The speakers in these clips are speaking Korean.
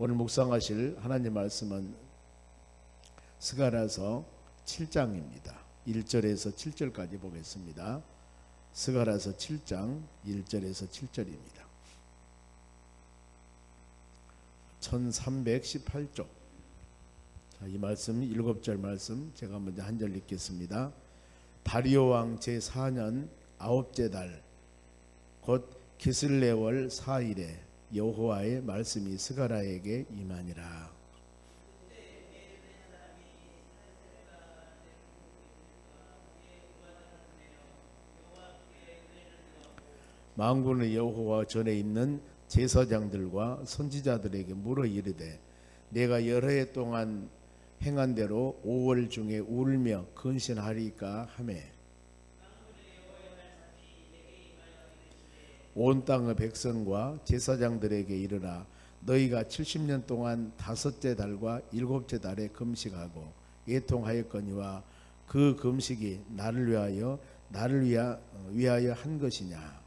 오늘 묵상하실 하나님 말씀은 스가랴서 7장입니다. 1절에서 7절까지 보겠습니다. 스가랴서 7장 1절에서 7절입니다. 1318쪽. 이 말씀 7절 말씀 제가 먼저 한 절 읽겠습니다. 다리오 왕 제4년 9째 달 곧 기슬레월 4일에 여호와의 말씀이 스가랴에게 임하니라. 만군의 여호와 전에 있는 제사장들과 선지자들에게 물어 이르되 내가 여러 해 동안 행한 대로 5월 중에 울며 근신하리까 하매 온 땅의 백성과 제사장들에게 이르라 너희가 70년 동안 5째 달과 7째 달에 금식하고 애통하였거니와 그 금식이 나를 위하여 한 것이냐.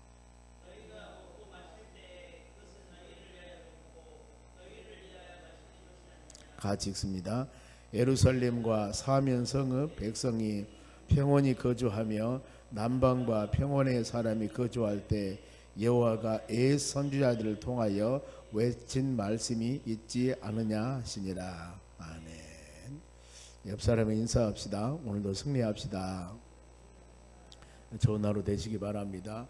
같이 읽습니다. 예루살렘과 사면 성읍 백성이 평온히 거주하며 남방과 평온의 사람이 거주할 때 여호와가 옛 선지자들을 통하여 외친 말씀이 있지 않으냐 하시니라. 아멘. 옆 사람에 인사합시다. 오늘도 승리합시다. 좋은 하루 되시기 바랍니다.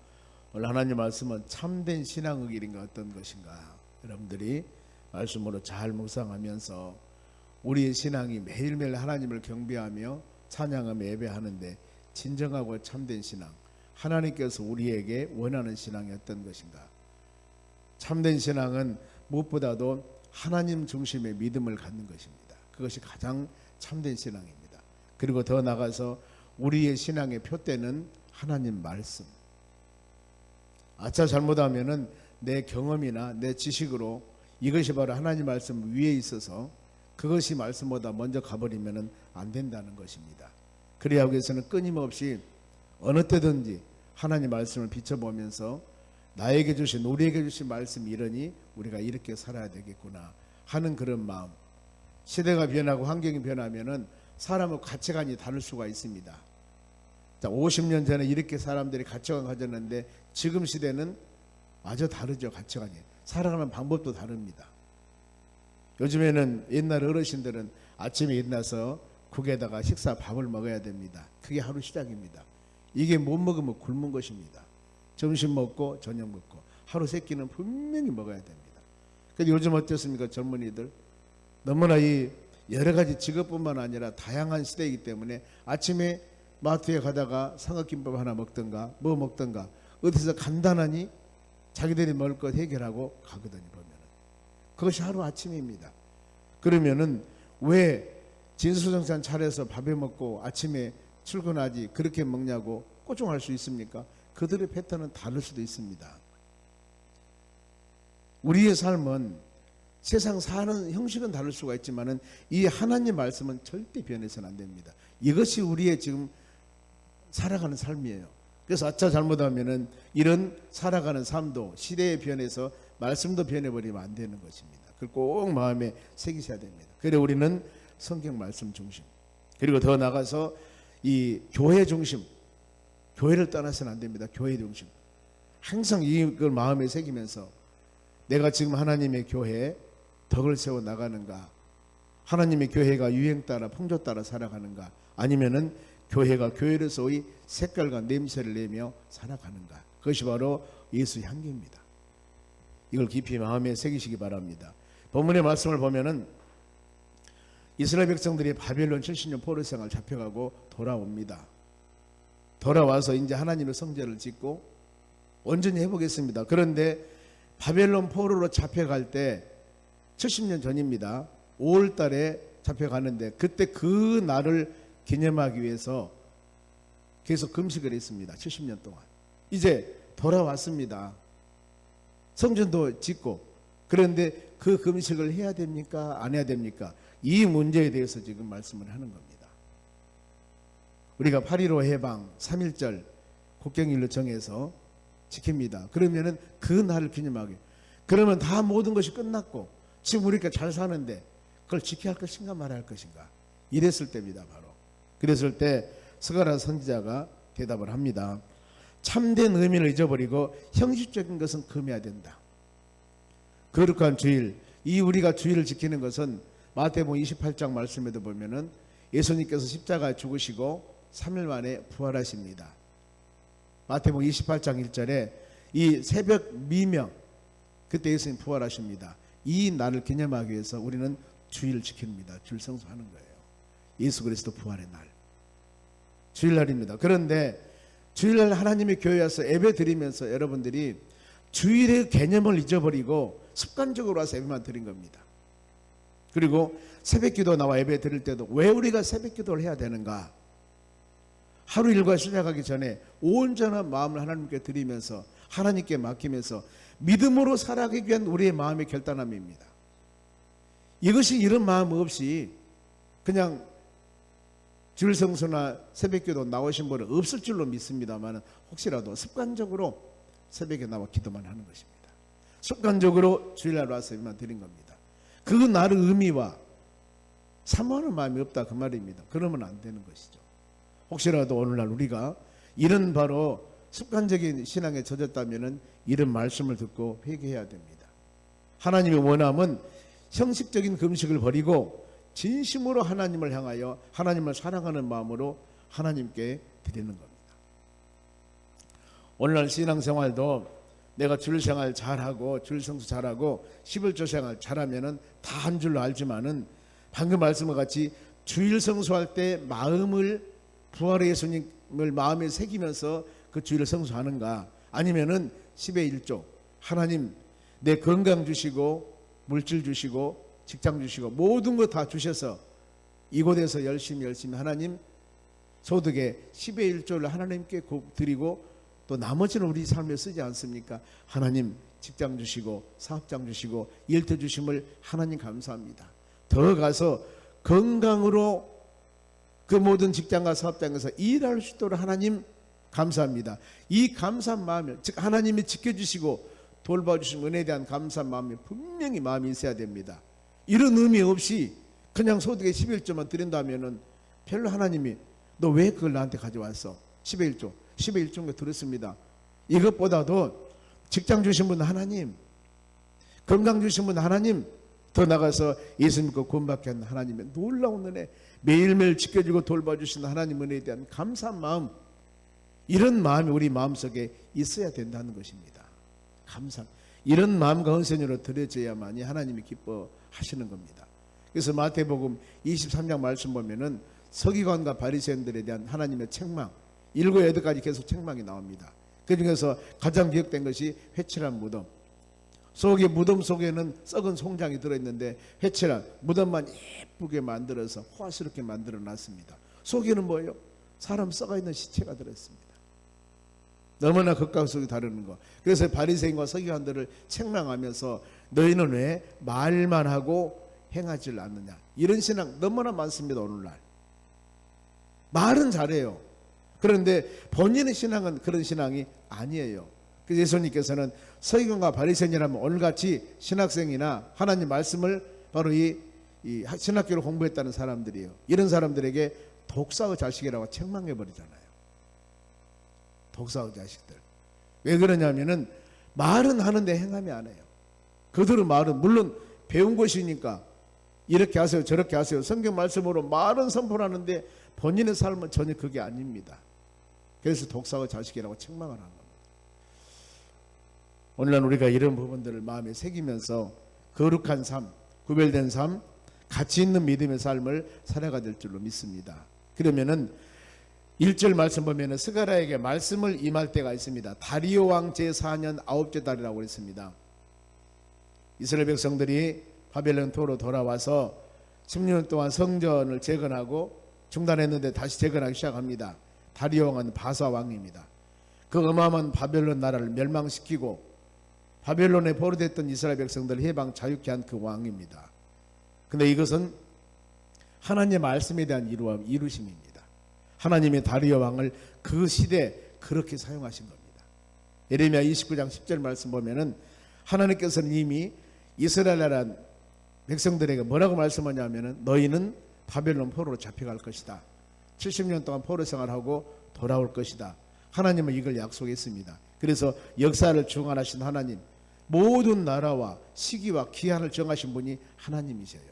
오늘 하나님 말씀은 참된 신앙의 길인가 어떤 것인가, 여러분들이 말씀으로 잘 묵상하면서 우리의 신앙이 매일매일 하나님을 경배하며 찬양하며 예배하는데 진정하고 참된 신앙, 하나님께서 우리에게 원하는 신앙이 어떤 것인가. 참된 신앙은 무엇보다도 하나님 중심의 믿음을 갖는 것입니다. 그것이 가장 참된 신앙입니다. 그리고 더 나아가서 우리의 신앙의 표대는 하나님 말씀. 아차 잘못하면은 내 경험이나 내 지식으로 이것이 바로 하나님 말씀 위에 있어서 그것이 말씀보다 먼저 가버리면 안 된다는 것입니다. 그래야 하기 위해서는 끊임없이 어느 때든지 하나님 말씀을 비춰보면서 나에게 주신, 우리에게 주신 말씀이 이러니 우리가 이렇게 살아야 되겠구나 하는 그런 마음. 시대가 변하고 환경이 변하면은 사람의 가치관이 다를 수가 있습니다. 자, 50년 전에 이렇게 사람들이 가치관 가졌는데 지금 시대는 아주 다르죠. 가치관이 살아가는 방법도 다릅니다. 요즘에는 옛날 어르신들은 아침에 일어나서 국에다가 식사 밥을 먹어야 됩니다. 그게 하루 시작입니다. 이게 못 먹으면 굶은 것입니다. 점심 먹고 저녁 먹고 하루 세 끼는 분명히 먹어야 됩니다. 근데 요즘 어떻습니까? 젊은이들 너무나 이 여러 가지 직업뿐만 아니라 다양한 시대이기 때문에 아침에 마트에 가다가 삼각김밥 하나 먹든가 뭐 먹든가 어디서 간단하니 자기들이 먹을 것 해결하고 가거든요. 보면은 그것이 하루 아침입니다. 그러면은 왜 진수성찬 차려서 밥에 먹고 아침에 출근하지 그렇게 먹냐고 꼬중할 수 있습니까? 그들의 패턴은 다를 수도 있습니다. 우리의 삶은 세상 사는 형식은 다를 수가 있지만은 이 하나님 말씀은 절대 변해서는 안 됩니다. 이것이 우리의 지금 살아가는 삶이에요. 그래서 아차 잘못하면은 이런 살아가는 삶도 시대에 변해서 말씀도 변해버리면 안 되는 것입니다. 그걸 꼭 마음에 새기셔야 됩니다. 그래 우리는 성경 말씀 중심, 그리고 더 나가서 이 교회 중심, 교회를 떠나서는 안 됩니다. 교회 중심. 항상 이걸 마음에 새기면서 내가 지금 하나님의 교회에 덕을 세워 나가는가, 하나님의 교회가 유행 따라 풍조 따라 살아가는가, 아니면은 교회가 교회로서의 색깔과 냄새를 내며 살아가는가. 그것이 바로 예수 향기입니다. 이걸 깊이 마음에 새기시기 바랍니다. 본문의 말씀을 보면은 이스라엘 백성들이 바벨론 70년 포로 생활 잡혀가고 돌아옵니다. 돌아와서 이제 하나님의 성전을 짓고 온전히 해보겠습니다. 그런데 바벨론 포로로 잡혀갈 때 70년 전입니다. 5월 달에 잡혀가는데 그때 그 날을 기념하기 위해서 계속 금식을 했습니다. 70년 동안. 이제 돌아왔습니다. 성전도 짓고. 그런데 그 금식을 해야 됩니까? 안 해야 됩니까? 이 문제에 대해서 지금 말씀을 하는 겁니다. 우리가 8.15 해방 3.1절 국경일로 정해서 지킵니다. 그러면은 그 날을 기념하게. 그러면 다 모든 것이 끝났고 지금 우리가 잘 사는데 그걸 지켜야 할 것인가 말아야 할 것인가, 이랬을 때입니다. 바로 그랬을 때 스가랴 선지자가 대답을 합니다. 참된 의미를 잊어버리고 형식적인 것은 금해야 된다. 거룩한 주일, 이 우리가 주일을 지키는 것은 마태복음 28장 말씀에도 보면은 예수님께서 십자가에 죽으시고 3일 만에 부활하십니다. 마태복음 28장 1절에 이 새벽 미명, 그때 예수님 부활하십니다. 이 날을 기념하기 위해서 우리는 주일을 지킵니다. 주일 성수하는 거예요. 예수 그리스도 부활의 날, 주일날입니다. 그런데 주일날 하나님의 교회에 와서 예배 드리면서 여러분들이 주일의 개념을 잊어버리고 습관적으로 와서 예배만 드린 겁니다. 그리고 새벽기도 나와 예배 드릴 때도 왜 우리가 새벽기도를 해야 되는가? 하루 일과 시작하기 전에 온전한 마음을 하나님께 드리면서 하나님께 맡기면서 믿음으로 살아가기 위한 우리의 마음의 결단함입니다. 이것이 이런 마음 없이 그냥 주일 성수나 새벽기도 나오신 분은 없을 줄로 믿습니다만 혹시라도 습관적으로 새벽에 나와 기도만 하는 것입니다. 습관적으로 주일날 와서 예배만 드린 겁니다. 그 날의 의미와 사모하는 마음이 없다 그 말입니다. 그러면 안 되는 것이죠. 혹시라도 오늘날 우리가 이런 바로 습관적인 신앙에 젖었다면 이런 말씀을 듣고 회개해야 됩니다. 하나님의 원함은 형식적인 금식을 버리고 진심으로 하나님을 향하여 하나님을 사랑하는 마음으로 하나님께 드리는 겁니다. 오늘날 신앙생활도 내가 주일생활 잘하고 주일성수 잘하고 11조 생활 잘하면 다 한 줄로 알지만은 방금 말씀과 같이 주일성수할 때 마음을 부활의 예수님을 마음에 새기면서 그 주일을 성수하는가, 아니면은 10의 1조 하나님 내 건강 주시고 물질 주시고 직장 주시고 모든 거 다 주셔서 이곳에서 열심히 하나님 소득의 10의 1조를 하나님께 드리고 또 나머지는 우리 삶에 쓰지 않습니까? 하나님 직장 주시고 사업장 주시고 일터 주심을 하나님 감사합니다. 더 가서 건강으로 그 모든 직장과 사업장에서 일할 수 있도록 하나님 감사합니다. 이 감사한 마음을, 즉 하나님이 지켜주시고 돌봐주신 은혜에 대한 감사한 마음이 분명히 마음이 있어야 됩니다. 이런 의미 없이 그냥 소득의 11조만 드린다면은 별로 하나님이 너 왜 그걸 나한테 가져왔어? 10의 1조 10의 1조인 들었습니다. 이것보다도 직장 주신 분 하나님, 건강 주신 분 하나님, 더 나가서 예수 믿고 구원받게 하는 하나님의 놀라운 은혜, 매일매일 지켜주고 돌봐주신 하나님 은혜에 대한 감사한 마음, 이런 마음이 우리 마음속에 있어야 된다는 것입니다. 감사, 이런 마음과 헌신으로 드려져야만이 하나님이 기뻐하시는 겁니다. 그래서 마태복음 23장 말씀 보면은 서기관과 바리새인들에 대한 하나님의 책망, 7, 8가지 계속 책망이 나옵니다. 그 중에서 가장 기억된 것이 회칠한 무덤. 속에 무덤 속에는 썩은 송장이 들어있는데 회칠한 무덤만 예쁘게 만들어서 호화스럽게 만들어 놨습니다. 속에는 뭐예요? 사람 썩어있는 시체가 들어있습니다. 너무나 극과 극이 다르는 거. 그래서 바리새인과 서기관들을 책망하면서 너희는 왜 말만 하고 행하지 않느냐, 이런 신앙 너무나 많습니다. 오늘날 말은 잘해요. 그런데 본인의 신앙은 그런 신앙이 아니에요. 그래서 예수님께서는 서기관과 바리새인이라면 오늘같이 신학생이나 하나님 말씀을 바로 이 신학교를 공부했다는 사람들이에요. 이런 사람들에게 독사의 자식이라고 책망해버리잖아요. 독사의 자식들. 왜 그러냐면은 말은 하는데 행함이 안 해요. 그들의 말은 물론 배운 것이니까 이렇게 하세요 저렇게 하세요 성경 말씀으로 말은 선포하는데 본인의 삶은 전혀 그게 아닙니다. 그래서 독사의 자식이라고 책망을 하는 겁니다. 오늘날 우리가 이런 부분들을 마음에 새기면서 거룩한 삶, 구별된 삶, 가치 있는 믿음의 삶을 살아가야 될 줄로 믿습니다. 그러면은 1절 말씀 보면은 스가랴에게 말씀을 임할 때가 있습니다. 다리오 왕 제4년 9째 달이라고 했습니다. 이스라엘 백성들이 바벨론 토로 돌아와서 16년 동안 성전을 재건하고 중단했는데 다시 재건하기 시작합니다. 다리오 왕은 바사 왕입니다. 그 어마어마한 바벨론 나라를 멸망시키고 바벨론에 포로됐던 이스라엘 백성들을 해방 자유케 한 그 왕입니다. 근데 이것은 하나님의 말씀에 대한 이루심입니다. 하나님의 다리오 왕을 그 시대에 그렇게 사용하신 겁니다. 예레미야 29장 10절 말씀 보면은 하나님께서는 이미 이스라엘이란 백성들에게 뭐라고 말씀하냐면은 너희는 바벨론 포로로 잡혀갈 것이다. 70년 동안 포로 생활하고 돌아올 것이다. 하나님은 이걸 약속했습니다. 그래서 역사를 주관하신 하나님, 모든 나라와 시기와 기한을 정하신 분이 하나님이세요.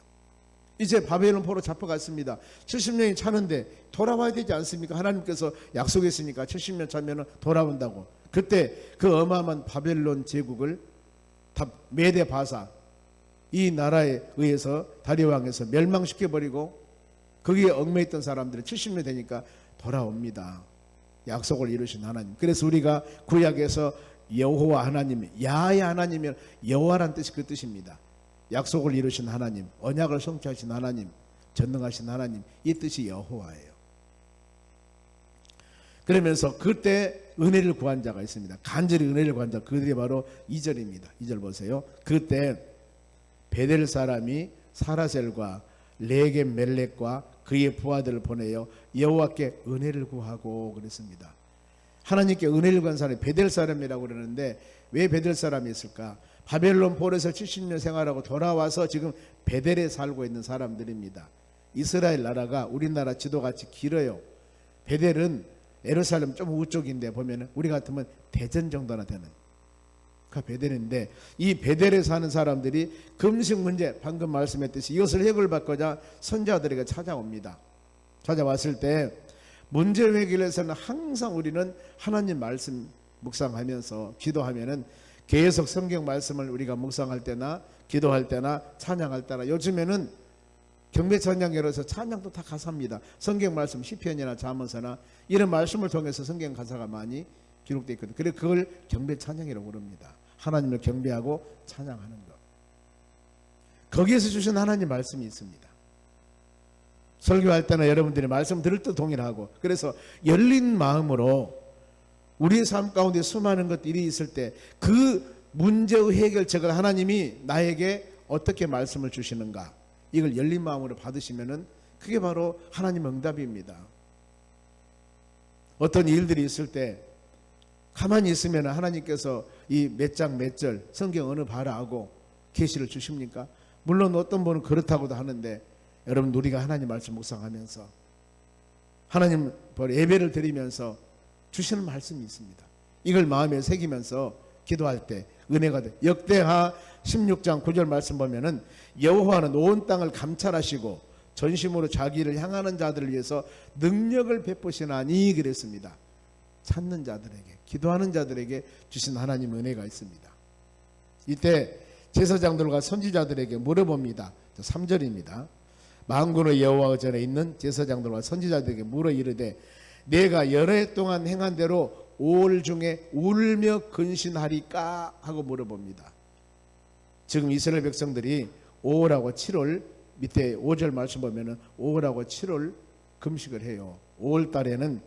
이제 바벨론 포로 잡혀갔습니다. 70년이 차는데 돌아와야 되지 않습니까? 하나님께서 약속했으니까 70년 차면 돌아온다고. 그때 그 어마어마한 바벨론 제국을 메대 바사 이 나라에 의해서 다리왕에서 멸망시켜버리고 거기에 얽매였던 사람들이 70년 되니까 돌아옵니다. 약속을 이루신 하나님. 그래서 우리가 구약에서 여호와 하나님, 야훼 하나님이 여호와란 뜻이 그 뜻입니다. 약속을 이루신 하나님, 언약을 성취하신 하나님, 전능하신 하나님, 이 뜻이 여호와예요. 그러면서 그때 은혜를 구한 자가 있습니다. 간절히 은혜를 구한 자, 그들이 바로 2절입니다. 2절 보세요. 그때 베델 사람이 사라셀과 레겜 멜렉과 그의 부하들을 보내어 여호와께 은혜를 구하고 그랬습니다. 하나님께 은혜를 구한 사람이 베델 사람이라고 그러는데 왜 베델 사람이 있을까? 바벨론 포로에서 70년 생활하고 돌아와서 지금 베델에 살고 있는 사람들입니다. 이스라엘 나라가 우리나라 지도같이 길어요. 베델은 예루살렘 좀 우쪽인데 보면 우리 같으면 대전 정도나 되는 그 베델인데, 이 베델에 사는 사람들이 금식 문제, 방금 말씀했듯이 이것을 해결받고자 선지자들에게 찾아옵니다. 찾아왔을 때 문제 해결을 위해서는 항상 우리는 하나님 말씀 묵상하면서 기도하면은 계속 성경 말씀을 우리가 묵상할 때나 기도할 때나 찬양할 때나, 요즘에는 경배 찬양회로서 찬양도 다 가사입니다. 성경 말씀 시편이나 잠언서나 이런 말씀을 통해서 성경 가사가 많이 기록되어 있거든요. 그래서 그걸 경배 찬양이라고 부릅니다. 하나님을 경배하고 찬양하는 것. 거기에서 주신 하나님 말씀이 있습니다. 설교할 때나 여러분들이 말씀 들을 때 동일하고, 그래서 열린 마음으로 우리의 삶 가운데 수많은 것들이 있을 때 그 문제의 해결책을 하나님이 나에게 어떻게 말씀을 주시는가, 이걸 열린 마음으로 받으시면은 그게 바로 하나님 응답입니다. 어떤 일들이 있을 때 가만히 있으면 하나님께서 이 몇 장 몇 절 성경 어느 바라하고 계시를 주십니까? 물론 어떤 분은 그렇다고도 하는데, 여러분 우리가 하나님 말씀 묵상하면서 하나님 예배를 드리면서 주시는 말씀이 있습니다. 이걸 마음에 새기면서 기도할 때 은혜가 돼. 역대하 16장 9절 말씀 보면은 여호와는 온 땅을 감찰하시고 전심으로 자기를 향하는 자들을 위해서 능력을 베푸시나니 그랬습니다. 찾는 자들에게, 기도하는 자들에게 주신 하나님 은혜가 있습니다. 이때 제사장들과 선지자들에게 물어봅니다. 3절입니다. 만군의 여호와 전에 있는 제사장들과 선지자들에게 물어 이르되 내가 여러 해 동안 행한 대로 5월 중에 울며 근신하리까 하고 물어봅니다. 지금 이스라엘 백성들이 5월하고 7월 밑에 5절 말씀 보면은 5월하고 7월 금식을 해요. 5월 달에는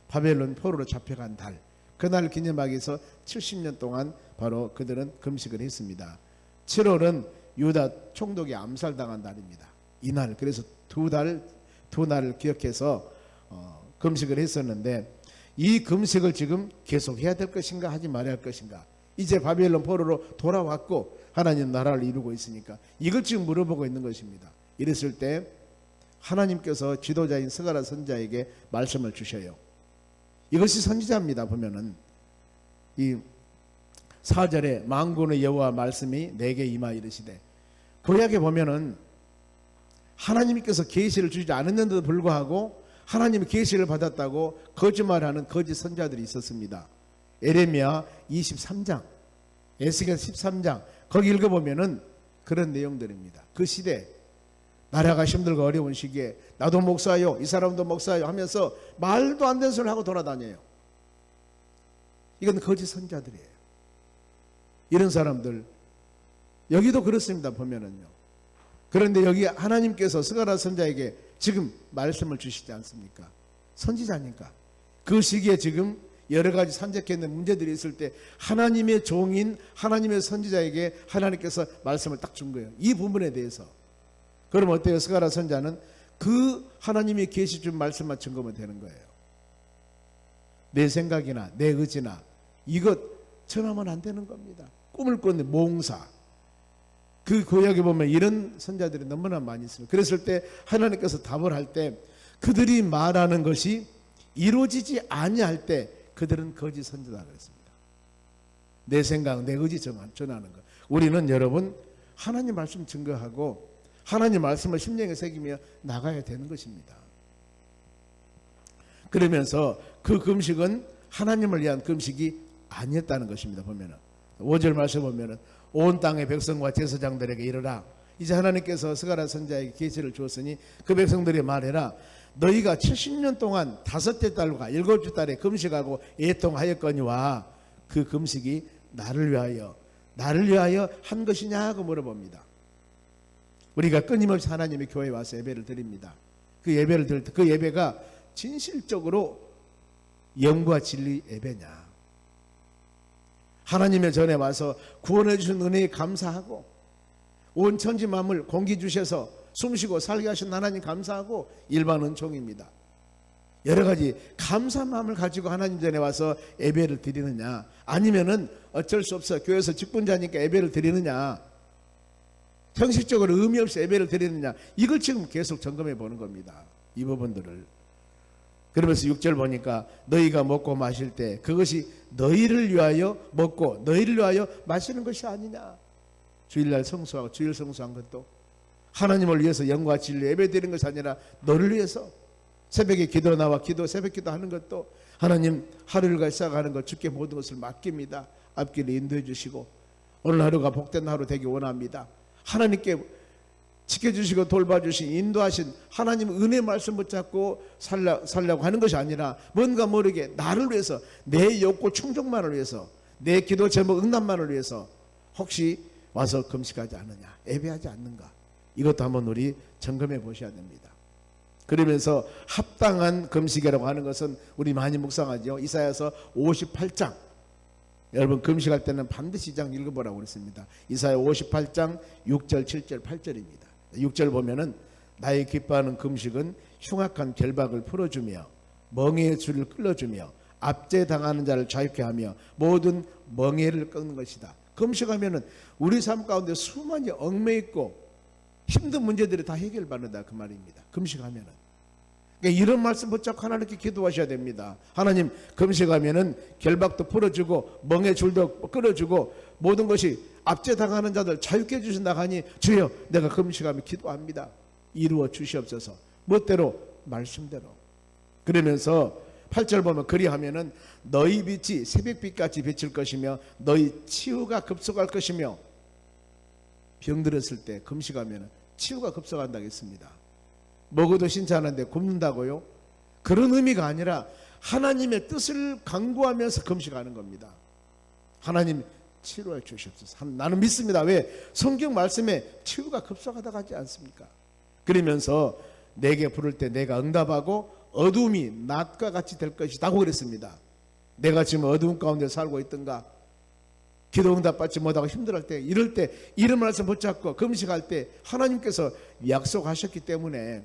바벨론 포로로 잡혀간 달, 그날 기념하기 위해서 70년 동안 바로 그들은 금식을 했습니다. 7월은 유다 총독이 암살당한 날입니다. 이날, 그래서 두 날을 기억해서 금식을 했었는데, 이 금식을 지금 계속해야 될 것인가 하지 말아야 할 것인가, 이제 바벨론 포로로 돌아왔고 하나님 나라를 이루고 있으니까 이걸 지금 물어보고 있는 것입니다. 이랬을 때 하나님께서 지도자인 스가랴 선지자에게 말씀을 주셔요. 이것이 선지자입니다. 보면은 이 4절에 만군의 여호와 말씀이 내게 임하 이르시되, 구약에 보면은 하나님께서 계시를 주지 않았는데도 불구하고 하나님의 계시를 받았다고 거짓말하는 거짓 선지자들이 있었습니다. 에레미야 23장, 에스겔 13장 거기 읽어보면은 그런 내용들입니다. 그 시대 나라가 힘들고 어려운 시기에 나도 목사요, 이 사람도 목사요 하면서 말도 안 되는 소리를 하고 돌아다녀요. 이건 거짓 선지자들이에요. 이런 사람들 여기도 그렇습니다. 보면은요. 그런데 여기 하나님께서 스가랴 선지자에게 지금 말씀을 주시지 않습니까? 선지자니까 그 시기에 지금 여러 가지 산적해 있는 문제들이 있을 때 하나님의 종인 하나님의 선지자에게 하나님께서 말씀을 딱 준 거예요. 이 부분에 대해서. 그럼 어때요? 스가랴 선지자는 그 하나님이 계시 준 말씀만 증거면 되는 거예요. 내 생각이나 내 의지나 이것 전하면 안 되는 겁니다. 꿈을 꿨는데 몽사, 그 구약에 보면 이런 선자들이 너무나 많이 있습니다. 그랬을 때 하나님께서 답을 할 때 그들이 말하는 것이 이루어지지 아니할 때 그들은 거짓 선지자다 그랬습니다. 내 생각, 내 의지 전하는 것. 우리는 여러분 하나님 말씀 증거하고 하나님 말씀을 심령에 새기며 나가야 되는 것입니다. 그러면서 그 금식은 하나님을 위한 금식이 아니었다는 것입니다. 보면은 5절 말씀 보면은 온 땅의 백성과 제사장들에게 이르라. 이제 하나님께서 스가랴 선지자에게 계시를 주었으니 그 백성들이 말해라. 너희가 70년 동안 5째 달과 7째 달에 금식하고 애통하였거니와 그 금식이 나를 위하여 한 것이냐고 물어봅니다. 우리가 끊임없이 하나님의 교회에 와서 예배를 드립니다. 그 예배를 드릴 때 그 예배가 진실적으로 영과 진리 예배냐, 하나님의 전에 와서 구원해 주신 은혜에 감사하고 온 천지 만물 공기 주셔서 숨쉬고 살게 하신 하나님 감사하고 일반 은총입니다. 여러 가지 감사 마음을 가지고 하나님 전에 와서 예배를 드리느냐, 아니면은 어쩔 수 없어 교회에서 직분자니까 예배를 드리느냐, 형식적으로 의미 없이 예배를 드리느냐, 이걸 지금 계속 점검해 보는 겁니다. 이 부분들을. 그러면서 6절 보니까 너희가 먹고 마실 때 그것이 너희를 위하여 먹고 너희를 위하여 마시는 것이 아니냐. 주일날 성수하고 주일 성수한 것도 하나님을 위해서 영과 진리 예배 드리는 것이 아니라 너를 위해서 새벽에 기도 나와 새벽 기도 하는 것도 하나님 하루일과 시작하는 것 주께 모든 것을 맡깁니다. 앞길을 인도해 주시고 오늘 하루가 복된 하루 되기 원합니다. 하나님께 지켜주시고 돌봐주신 인도하신 하나님 은혜 말씀 붙잡고 살려고 하는 것이 아니라 뭔가 모르게 나를 위해서 내 욕구 충족만을 위해서 내 기도 제목 응답만을 위해서 혹시 와서 금식하지 않느냐, 예배하지 않는가, 이것도 한번 우리 점검해 보셔야 됩니다. 그러면서 합당한 금식이라고 하는 것은 우리 많이 묵상하죠. 이사야서 58장, 여러분 금식할 때는 반드시 이 장 읽어보라고 그랬습니다. 이사야 58장 6절 7절 8절입니다 6절 보면은 나의 기뻐하는 금식은 흉악한 결박을 풀어주며 멍에의 줄을 끌어주며 압제당하는 자를 자유케 하며 모든 멍에를 꺾는 것이다. 금식하면은 우리 삶 가운데 수많이 얽매여 있고 힘든 문제들이 다 해결받는다 그 말입니다. 금식하면은. 그러니까 이런 말씀 붙잡고 하나님께 기도하셔야 됩니다. 하나님 금식하면은 결박도 풀어주고 멍에 줄도 끌어주고 모든 것이 압제당하는 자들 자유케 해주신다 하니 주여 내가 금식하며 기도합니다. 이루어 주시옵소서. 멋대로 말씀대로. 그러면서 8절 보면 그리하면은 너희 빛이 새벽빛같이 비칠 것이며 너희 치유가 급속할 것이며 병들었을 때 금식하면은 치유가 급속한다고 했습니다. 먹어도 신찮은데 굶는다고요? 그런 의미가 아니라 하나님의 뜻을 강구하면서 금식하는 겁니다. 하나님 치료해 주시옵소서. 나는 믿습니다. 왜? 성경 말씀에 치유가 급속하다고 하지 않습니까? 그러면서 내게 부를 때 내가 응답하고 어둠이 낮과 같이 될 것이라고 그랬습니다. 내가 지금 어두운 가운데 살고 있던가, 기도 응답 받지 못하고 힘들할 때, 이럴 때 이런 말씀 붙잡고 금식할 때 하나님께서 약속하셨기 때문에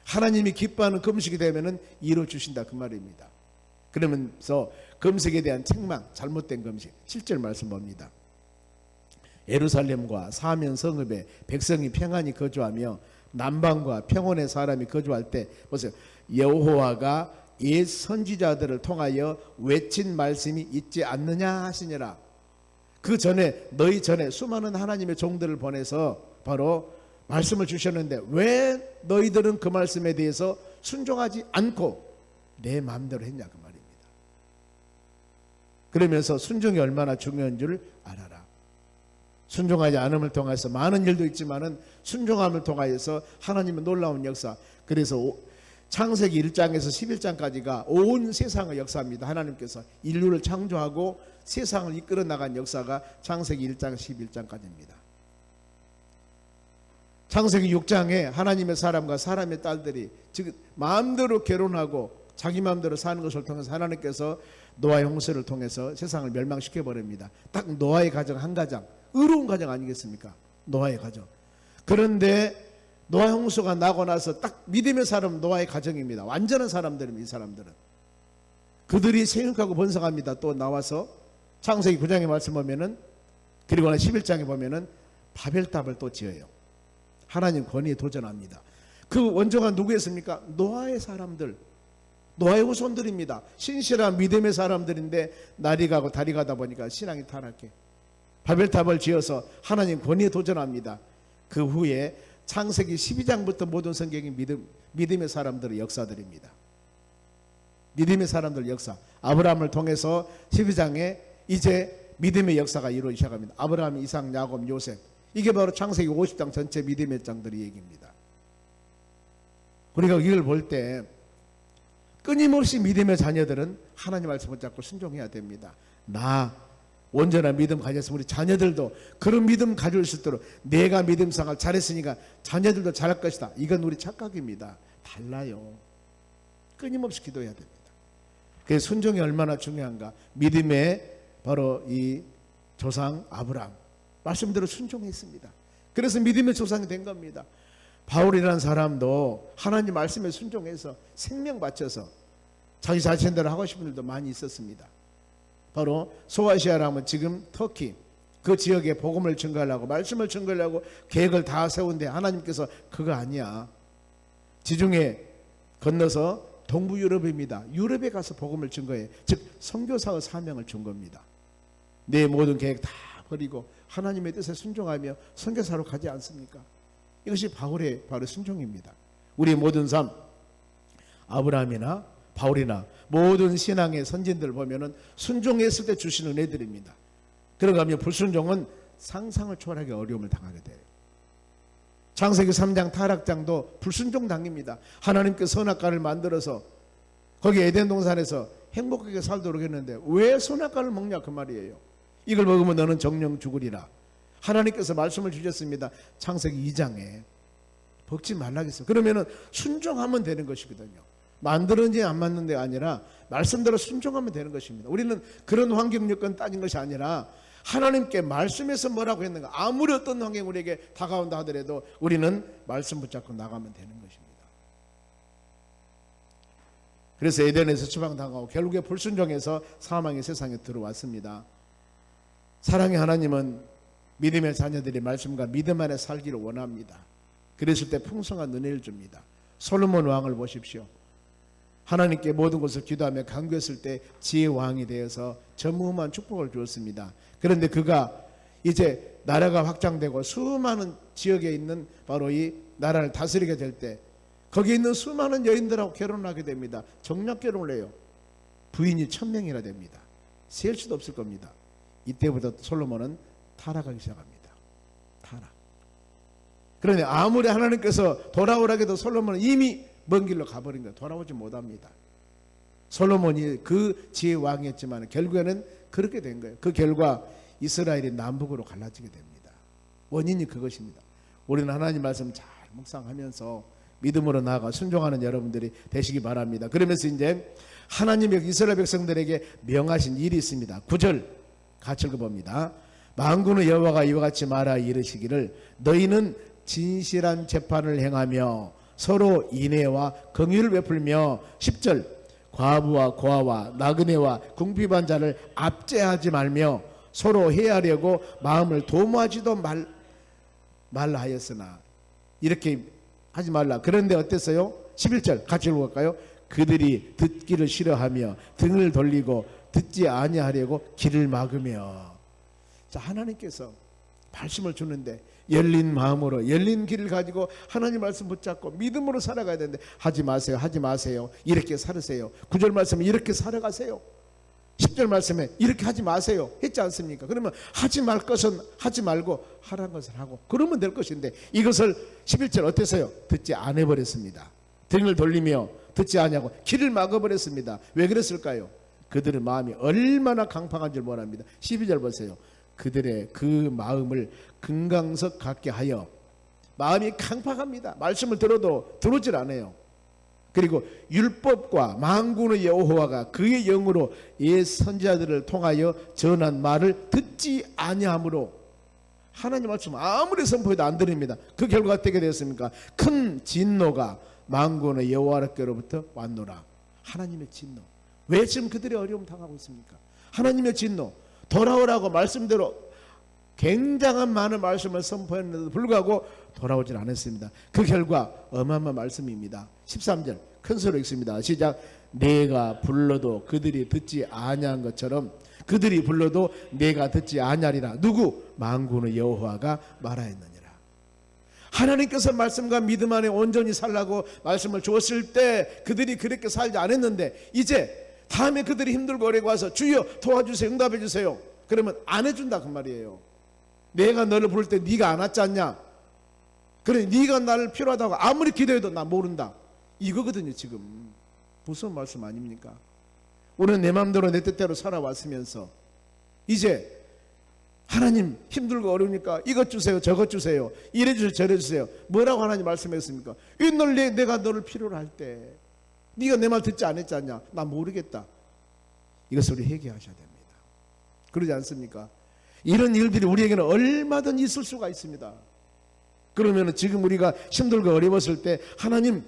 하나님이 기뻐하는 금식이 되면은 이루어 주신다 그 말입니다. 그러면서 금식에 대한 책망, 잘못된 금식 7절 말씀 봅니다. 예루살렘과 사면 성읍에 백성이 평안히 거주하며 남방과 평원의 사람이 거주할 때 보세요. 여호와가 옛 선지자들을 통하여 외친 말씀이 있지 않느냐 하시니라. 그 전에 너희 전에 수많은 하나님의 종들을 보내서 바로 말씀을 주셨는데 왜 너희들은 그 말씀에 대해서 순종하지 않고 내 마음대로 했냐 그 말입니다. 그러면서 순종이 얼마나 중요한 줄 알아라. 순종하지 않음을 통해서 많은 일도 있지만은 순종함을 통하여서 하나님의 놀라운 역사. 그래서 창세기 1장에서 11장까지가 온 세상의 역사입니다. 하나님께서 인류를 창조하고 세상을 이끌어 나간 역사가 창세기 1장 11장까지입니다. 창세기 6장에 하나님의 사람과 사람의 딸들이 즉 마음대로 결혼하고 자기 마음대로 사는 것을 통해서 하나님께서 노아의 홍수를 통해서 세상을 멸망시켜 버립니다. 딱 노아의 가정 한 가정, 의로운 가정 아니겠습니까? 노아의 가정. 그런데 노아 홍수가 나고 나서 딱 믿음의 사람 노아의 가정입니다. 완전한 사람들입니다. 이 사람들은 그들이 생육하고 번성합니다. 또 나와서 창세기 9장에 말씀 보면은, 그리고 11장에 보면은 바벨탑을 또 지어요. 하나님 권위에 도전합니다. 그 원조가 누구였습니까? 노아의 사람들, 노아의 후손들입니다. 신실한 믿음의 사람들인데 날이 가고 달이 가다 보니까 신앙이 타락해 바벨탑을 지어서 하나님 권위에 도전합니다. 그 후에 창세기 12장부터 모든 성경이 믿음의 사람들의 역사들입니다. 믿음의 사람들 역사. 아브라함을 통해서 12장에 이제 믿음의 역사가 이루어지기 시작합니다. 아브라함, 이삭, 야곱, 요셉. 이게 바로 창세기 50장 전체 믿음의 장들의 얘기입니다. 우리가 이걸 볼 때 끊임없이 믿음의 자녀들은 하나님 말씀을 붙잡고 순종해야 됩니다. 나 온전한 믿음 가졌으면 우리 자녀들도 그런 믿음 가질 수 있도록, 내가 믿음 생활 잘했으니까 자녀들도 잘할 것이다. 이건 우리 착각입니다. 달라요. 끊임없이 기도해야 됩니다. 그 순종이 얼마나 중요한가. 믿음의 바로 이 조상 아브라함 말씀대로 순종했습니다. 그래서 믿음의 조상이 된 겁니다. 바울이라는 사람도 하나님 말씀에 순종해서 생명 바쳐서 자기 자신대로 하고 싶은 일도 많이 있었습니다. 바로 소아시아라면 지금 터키 그 지역에 복음을 증거하려고, 말씀을 증거하려고 계획을 다 세운데 하나님께서 그거 아니야, 지중해 건너서 동부 유럽입니다. 유럽에 가서 복음을 증거해. 즉 선교사의 사명을 준 겁니다. 내 모든 계획 다 버리고 하나님의 뜻에 순종하며 선교사로 가지 않습니까? 이것이 바울의 바로 순종입니다. 우리 모든 삶, 아브라함이나 바울이나 모든 신앙의 선진들 보면은 순종했을 때 주시는 은혜들입니다. 그러가면 불순종은 상상을 초월하기 어려움을 당하게 돼요. 창세기 3장 타락장도 불순종 당입니다. 하나님께 선악과를 만들어서 거기 에덴 동산에서 행복하게 살도록 했는데 왜 선악과를 먹냐 그 말이에요. 이걸 먹으면 너는 정령 죽으리라. 하나님께서 말씀을 주셨습니다. 창세기 2장에 먹지 말라고 했어요. 그러면은 순종하면 되는 것이거든요. 만들었는지 안 맞는 데 아니라 말씀대로 순종하면 되는 것입니다. 우리는 그런 환경 여건 따진 것이 아니라 하나님께 말씀에서 뭐라고 했는가, 아무리 어떤 환경이 우리에게 다가온다 하더라도 우리는 말씀 붙잡고 나가면 되는 것입니다. 그래서 에덴에서 추방당하고 결국에 불순종해서 사망의 세상에 들어왔습니다. 사랑의 하나님은 믿음의 자녀들이 말씀과 믿음 안에 살기를 원합니다. 그랬을 때 풍성한 은혜를 줍니다. 솔로몬 왕을 보십시오. 하나님께 모든 것을 기도하며 간구했을 때 지혜의 왕이 되어서 전무후무한 축복을 주었습니다. 그런데 그가 이제 나라가 확장되고 수많은 지역에 있는 바로 이 나라를 다스리게 될 때 거기에 있는 수많은 여인들하고 결혼하게 됩니다. 정략 결혼을 해요. 부인이 1000명이나 됩니다. 셀 수도 없을 겁니다. 이때부터 솔로몬은 타락하기 시작합니다. 타락. 그런데 아무리 하나님께서 돌아오라고 해도 솔로몬은 이미 먼 길로 가버린 거예요. 돌아오지 못합니다. 솔로몬이 그 지혜의 왕이었지만 결국에는 그렇게 된 거예요. 그 결과 이스라엘이 남북으로 갈라지게 됩니다. 원인이 그것입니다. 우리는 하나님 말씀 잘 묵상하면서 믿음으로 나아가 순종하는 여러분들이 되시기 바랍니다. 그러면서 이제 하나님의 이스라엘 백성들에게 명하신 일이 있습니다. 9절 같이 읽어봅니다. 만군의 여호와가 이와 같이 말하 이르시기를 너희는 진실한 재판을 행하며 서로 인애와 긍휼을 베풀며 10절 과부와 고아와 나그네와 궁핍한 자를 압제하지 말며 서로 해하려고 마음을 도모하지도 말라 하였으나 이렇게 하지 말라. 그런데 어땠어요? 11절 같이 읽어볼까요? 그들이 듣기를 싫어하며 등을 돌리고 듣지 아니하려고 길을 막으며. 자, 하나님께서 말씀을 주는데 열린 마음으로 열린 길을 가지고 하나님 말씀 붙잡고 믿음으로 살아가야 되는데 하지 마세요, 하지 마세요, 이렇게 살으세요. 9절 말씀에 이렇게 살아가세요. 10절 말씀에 이렇게 하지 마세요 했지 않습니까? 그러면 하지 말 것은 하지 말고 하라는 것을 하고 그러면 될 것인데 이것을 11절 어땠어요? 듣지 않아버렸습니다. 등을 돌리며 듣지 아니하고 길을 막아버렸습니다. 왜 그랬을까요? 그들의 마음이 얼마나 강팍한 줄 모릅니다. 12절 보세요. 그들의 그 마음을 금강석 같게 하여. 마음이 강팍합니다. 말씀을 들어도 들어오질 않아요. 그리고 율법과 만군의 여호와가 그의 영으로 옛 선지자들을 통하여 전한 말을 듣지 아니하므로 하나님 말씀 아무리 선포해도 안 들립니다. 그 결과가 어떻게 되었습니까? 큰 진노가 만군의 여호와께로부터 왔노라. 하나님의 진노. 왜 지금 그들이 어려움 당하고 있습니까? 하나님의 진노. 돌아오라고 말씀대로 굉장한 많은 말씀을 선포했는데도 불구하고 돌아오질 않았습니다. 그 결과 어마어마한 말씀입니다. 13절 큰 소리로 읽습니다. 시작. 내가 불러도 그들이 듣지 아니한 것처럼 그들이 불러도 내가 듣지 아니하리라. 누구? 만군의 여호와가 말하였느니라. 하나님께서 말씀과 믿음 안에 온전히 살라고 말씀을 주었을 때 그들이 그렇게 살지 않았는데 이제 다음에 그들이 힘들고 어려고 와서 주여 도와주세요, 응답해 주세요. 그러면 안 해준다 그 말이에요. 내가 너를 부를 때 네가 안 왔지 않냐? 그래 네가 나를 필요하다고 아무리 기도해도 나 모른다. 이거거든요. 지금 무슨 말씀 아닙니까? 우리는 내 마음대로 내 뜻대로 살아왔으면서 이제 하나님 힘들고 어려우니까 이것 주세요, 저것 주세요, 이래 주세요, 저래 주세요. 뭐라고 하나님 말씀했습니까? 내가 너를 필요로 할 때 네가 내 말 듣지 않았지 않냐? 나 모르겠다. 이것을 우리 회개하셔야 됩니다. 그러지 않습니까? 이런 일들이 우리에게는 얼마든 있을 수가 있습니다. 그러면 지금 우리가 힘들고 어려웠을 때 하나님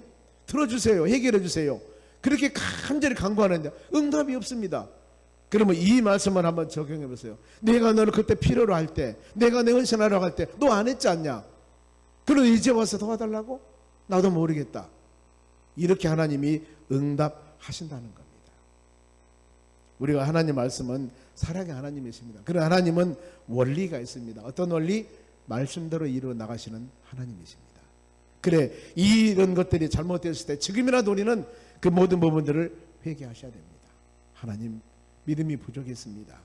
들어주세요, 해결해 주세요, 그렇게 간절히 간구하는데 응답이 없습니다. 그러면 이 말씀을 한번 적용해 보세요. 내가 너를 그때 필요로 할 때, 내가 내 헌신하라고 할 때 너 안 했지 않냐? 그럼 이제 와서 도와달라고? 나도 모르겠다. 이렇게 하나님이 응답하신다는 겁니다. 우리가 하나님 말씀은 사랑의 하나님이십니다. 그런 하나님은 원리가 있습니다. 어떤 원리? 말씀대로 이루어 나가시는 하나님이십니다. 그래 이런 것들이 잘못되었을 때 지금이라도 우리는 그 모든 부분들을 회개하셔야 됩니다. 하나님 믿음이 부족했습니다.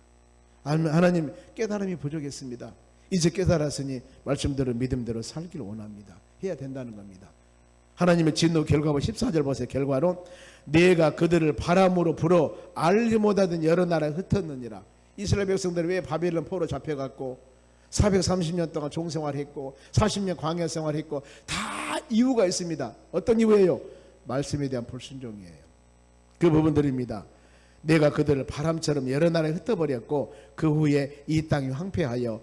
하나님 깨달음이 부족했습니다. 이제 깨달았으니 말씀대로 믿음대로 살기를 원합니다. 해야 된다는 겁니다. 하나님의 진노 결과로 14절 보세요. 결과로 내가 그들을 바람으로 불어 알지 못하던 여러 나라에 흩었느니라. 이스라엘 백성들이 왜 바벨론 포로 잡혀갔고 430년 동안 종생활했고 40년 광야 생활했고 다 이유가 있습니다. 어떤 이유예요? 말씀에 대한 불순종이에요. 그 부분들입니다. 내가 그들을 바람처럼 여러 나라에 흩어버렸고 그 후에 이 땅이 황폐하여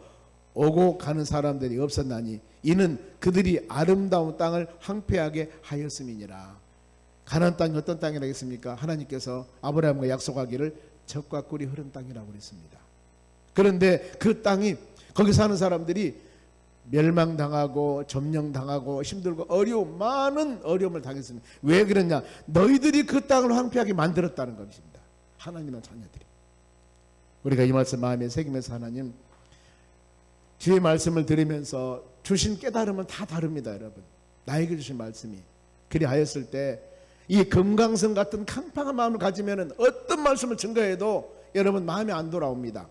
오고 가는 사람들이 없었나니 이는 그들이 아름다운 땅을 황폐하게 하였음이니라. 가나안 땅이 어떤 땅이라고 했습니까? 하나님께서 아브라함과 약속하기를 젖과 꿀이 흐른 땅이라고 그랬습니다. 그런데 그 땅이 거기 사는 사람들이 멸망당하고 점령당하고 힘들고 많은 어려움을 당했습니다. 왜 그랬냐? 너희들이 그 땅을 황폐하게 만들었다는 것입니다. 하나님의 자녀들이. 우리가 이 말씀 마음에 새기면서 하나님 주의 말씀을 들으면서 주신 깨달음은 다 다릅니다. 여러분 나에게 주신 말씀이 그리하였을 때 이 금강석 같은 캄팡한 마음을 가지면 어떤 말씀을 증거해도 여러분 마음에 안 돌아옵니다.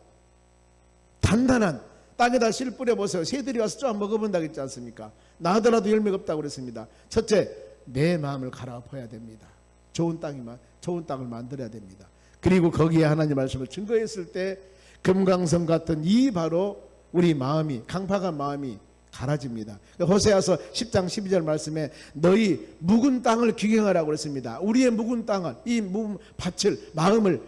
단단한 땅에다 실 뿌려보세요. 새들이 와서 쫙 먹어본다고 했지 않습니까? 나더라도 열매가 없다고 그랬습니다. 첫째, 내 마음을 갈아엎어야 됩니다. 좋은 땅을 만들어야 됩니다. 그리고 거기에 하나님 말씀을 증거했을 때 금강석 같은 이 바로 우리 마음이 강팍한 마음이 갈아집니다. 호세아서 10장 12절 말씀에 너희 묵은 땅을 규경하라고 그랬습니다. 우리의 묵은 땅을 이 묵은 밭을 마음을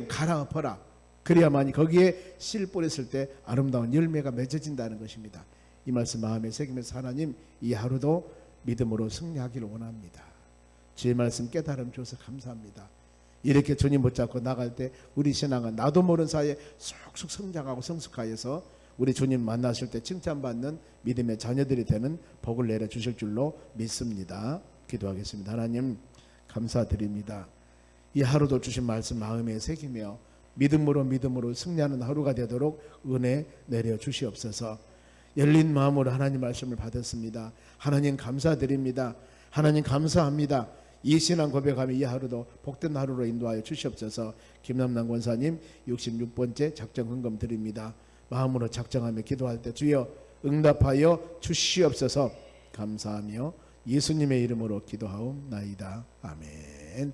갈아엎어라. 그래야만이 거기에 실 뿌렸을 때 아름다운 열매가 맺어진다는 것입니다. 이 말씀 마음에 새기면서 하나님 이 하루도 믿음으로 승리하기를 원합니다. 주의 말씀 깨달음 주셔서 감사합니다. 이렇게 주님 붙잡고 나갈 때 우리 신앙은 나도 모르는 사이에 쑥쑥 성장하고 성숙하여서 우리 주님 만나실 때 칭찬받는 믿음의 자녀들이 되는 복을 내려주실 줄로 믿습니다. 기도하겠습니다. 하나님 감사드립니다. 이 하루도 주신 말씀 마음에 새기며 믿음으로 승리하는 하루가 되도록 은혜 내려주시옵소서. 열린 마음으로 하나님 말씀을 받았습니다. 하나님 감사드립니다. 하나님 감사합니다. 이 신앙 고백하며 이 하루도 복된 하루로 인도하여 주시옵소서. 김남남 권사님 66번째 작정 헌금 드립니다. 마음으로 작정하며 기도할 때 주여 응답하여 주시옵소서. 감사하며 예수님의 이름으로 기도하옵나이다. 아멘.